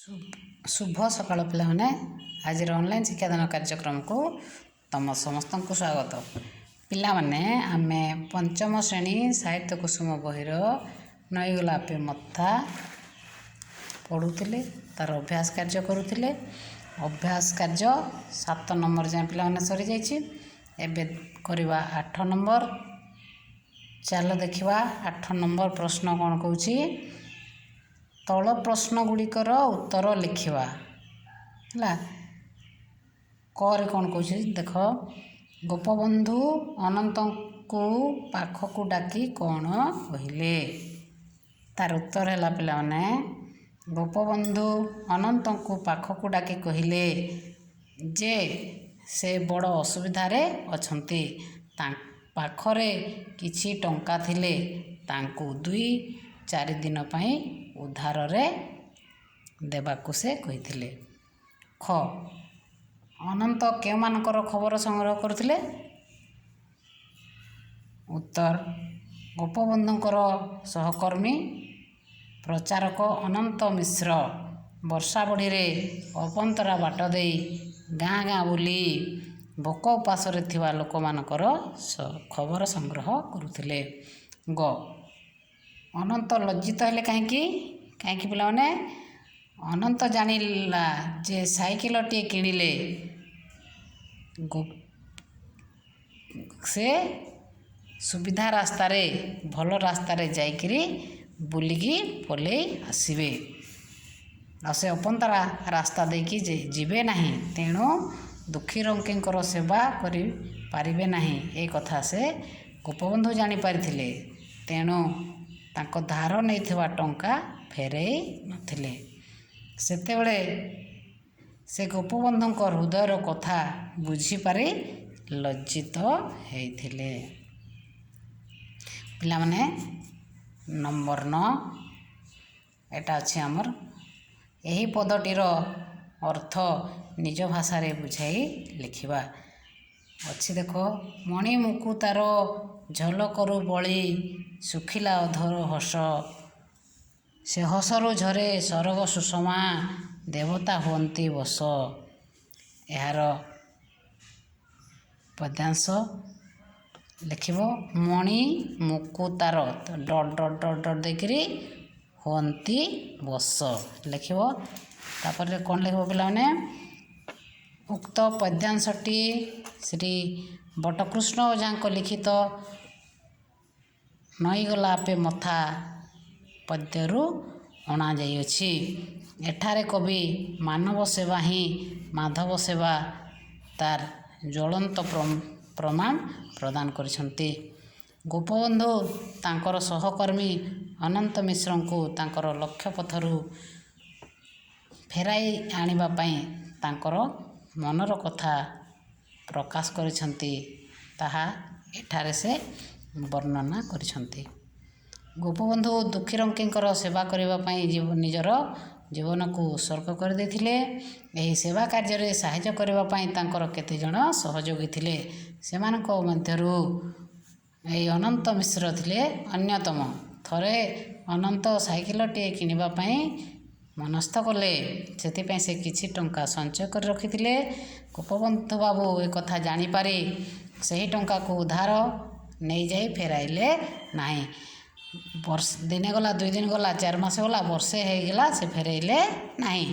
शुभ सकाळ पिलाने आज ऑनलाइन शिक्षादान कार्यक्रम को तुम समस्त को स्वागत। पिला माने आमे पंचम श्रेणी साहित्य कुसुम बहिर नईगला पे मथा पढ़ुले तार अभ्यास कार्य करुले। अभ्यास कार्य 7 नंबर जाए पिला माने सरी जाइए। एबे करवा 8 नंबर। चलो देखा 8 नंबर प्रश्न कौन कौची। तल प्रश्न गुड़िकर उत्तर लिखा है। करे कौन कौच देख गोपबंधु अनंत को पाखक डाकी कौन कहले। तार उत्तर है पिला माने गोपबंधु अनंत को पाखक डाकी कहले जे से बड़ असुविधारे अछंती पाखरे किछि टंका थिले तांकु 2-4 दिन पई उधार रे देबाकु से कहिथिले। ख अनंत केउ मानकर खबर संग्रह करथिले। उत्तर गोपबंधुकर सहकर्मी प्रचारक अनंत मिश्र वर्षा बढ़ी रे अपंतरा बाट दे गाँ गाँ बुली भोक उपास थिबा लोक मानकर खबर संग्रह करुथिले। ग अनंत लज्जित हेले कहीं पिला माने अनंत जानिला जे साइकिल टे किनिले से सुविधा रास्ता रे भल रास्ता रे जाइकरी बुलिकी पले आसबे से अपंतरा रास्ता देकी जीवे नहीं तेणु दुखी रंकींकर सेवा करि पारिबे नहीं। ए कथा से गोपबंधु जानी पारिथिले तेणु तांको धार नैथिबा टंका फेरई नथिले। सेतेबेले से गोपबंधुଙ୍କ हृदयर कथा बुझी पारि लज्जित हेइथिले। पिला माने नंबर 9 एटा अछि हमर एही पदटीर अर्थ निज भाषा रे बुझाई लिखिबा अच्छी। देखो मणि मुकुतार झलकरू बली सुखिला अधर हस से हसरू झरे सरग सुषमा देवता हुअन्ति बस। यार पद्यांश लिखिब मणि मुकुतार डट डट डट डट देखिरी हुअन्ति बस लिखिब। तापर कौन लिखब पिला माने उक्त पद्यांशटी श्री बटकृष्ण ओझा लिखित नईगला पे मथा पद्यरू अणा जाइछि। एठारे कवि मानव सेवा ही माधव सेवा तार ज्वलंत प्रमाण प्रदान करिसंती। गोपबंधु तांकर सहकर्मी अनंत मिश्र को तांकर लक्ष्य पथरू फेराई आनिबा पई तांकर मनर कथा प्रकाश करिसंती ताहा एठारे से वर्णना करिसंती। गोपबंधु दुखी रंकींकर सेवा करिबा पई निजर जीवन को उत्सर्ग कर देथिले। एही सेवा कार्य रे सहायता करिबा पई तांकर केते जण सहयोगी थिले। सेमानक मध्यरू एही अनंत मिश्र थिले अन्यतम। थरे अनंत साइकिल टे किनिबा पई मनस्थ कले सेति से किछि टंका संचय कर रखिथिले। गोपबंधु बाबू ए कथा जानी पारी सही टंका को उधार नहीं जाई फेराइले नहीं। दिने गला 2 दिन गला 4 मास गला वर्षे हो गला से फेराइले नहीं।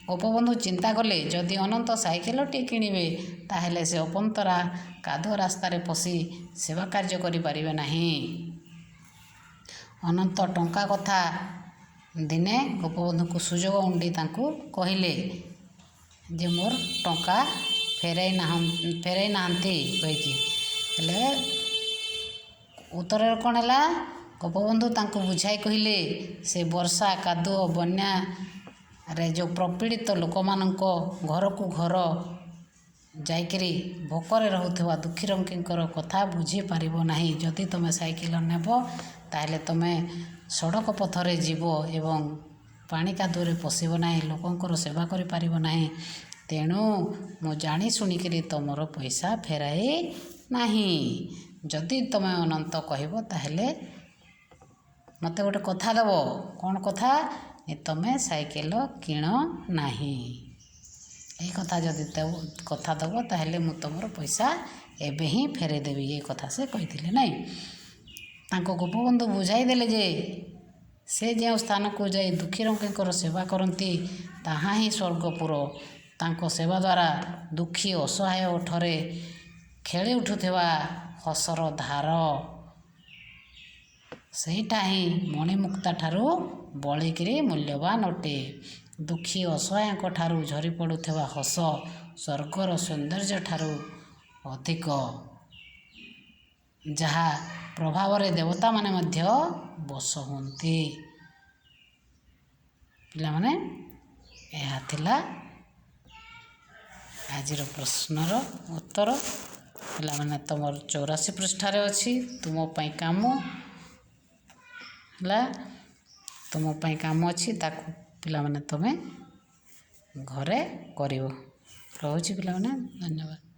गोपबंधु चिंता कले जदि अनंत साइकिल टे किनिबे ताहेले से अपंतरा कादुआ रास्ता रे पसी सेवा कार्य करि पारिबे नहीं। अनंत टंका कथा दिने गोपबंधु को सुजोग उंडी तांकु कहिले जे मोर टंका फेराई नाहांती कहिकी हेले उत्तर कौन है। गोपबंधु तांकु बुझाई कहले से वर्षा कादुओ बन्या रे जो प्रपीड़ित लोक मानक घर को घर जाइकरी भोकरे रहुथिबा दुखी रंकींकर कथा बुझी पारिबो नहीं। जदि तुम साइकिल नेब ताहेले तुमे सड़क पथरे जीव एवं पानी कादुरे पशिब नहीं लोकंकर सेवा करि पारिबो नहीं। तेणु मु जानी शुणिकरी तुमर पैसा फेराई नहीं। जदि तुम अनंत कहब ताहेले मते गोटे कथा देव। कौन कथा ତମେ ସାଇକେଲ କିଣ ନାହିଁ। ଏଇ କଥା ଯଦି କଥା ଦେବ ତାହେଲେ ମୁଁ ତୁମର ପଇସା ଏବେ ହିଁ ଫେରାଇ ଦେବି। ଏ କଥା ସେ କହିଥିଲେ ନାହିଁ। ତାଙ୍କ ଗୋପବନ୍ଧୁ ବୁଝାଇ ଦେଲେ ଯେ ସେ ଯେଉଁ ସ୍ଥାନକୁ ଯାଇ ଦୁଃଖୀ ରଙ୍କୀଙ୍କର ସେବା କରନ୍ତି ତାହା ହିଁ ସ୍ୱର୍ଗପୁର। ତାଙ୍କ ସେବା ଦ୍ୱାରା ଦୁଃଖୀ ଅସହାୟ ଓଠରେ ଖେଳି ଉଠୁଥିବା ହସର ଧାର ସେଇଟା ହିଁ ମଣିମୁକ୍ତା ଠାରୁ ବଳିକିରି ମୂଲ୍ୟବାନ ଅଟେ। ଦୁଃଖୀ ଅସହାୟଙ୍କ ଠାରୁ ଝରି ପଡ଼ୁଥିବା ହସ ସ୍ୱର୍ଗର ସୌନ୍ଦର୍ଯ୍ୟ ଠାରୁ ଅଧିକ, ଯାହା ପ୍ରଭାବରେ ଦେବତାମାନେ ମଧ୍ୟ ବଶ ହୁଅନ୍ତି। ପିଲାମାନେ, ଏହା ଥିଲା ଆଜିର ପ୍ରଶ୍ନର ଉତ୍ତର। ପିଲାମାନେ, ତୁମର 84 ପୃଷ୍ଠାରେ ଅଛି ତୁମ ପାଇଁ କାମ ହେଲା। ତୁମ ପାଇଁ କାମ ଅଛି, ତାକୁ ପିଲାମାନେ ତୁମେ ଘରେ କରିବ। ରହୁଛି ପିଲାମାନେ, ଧନ୍ୟବାଦ।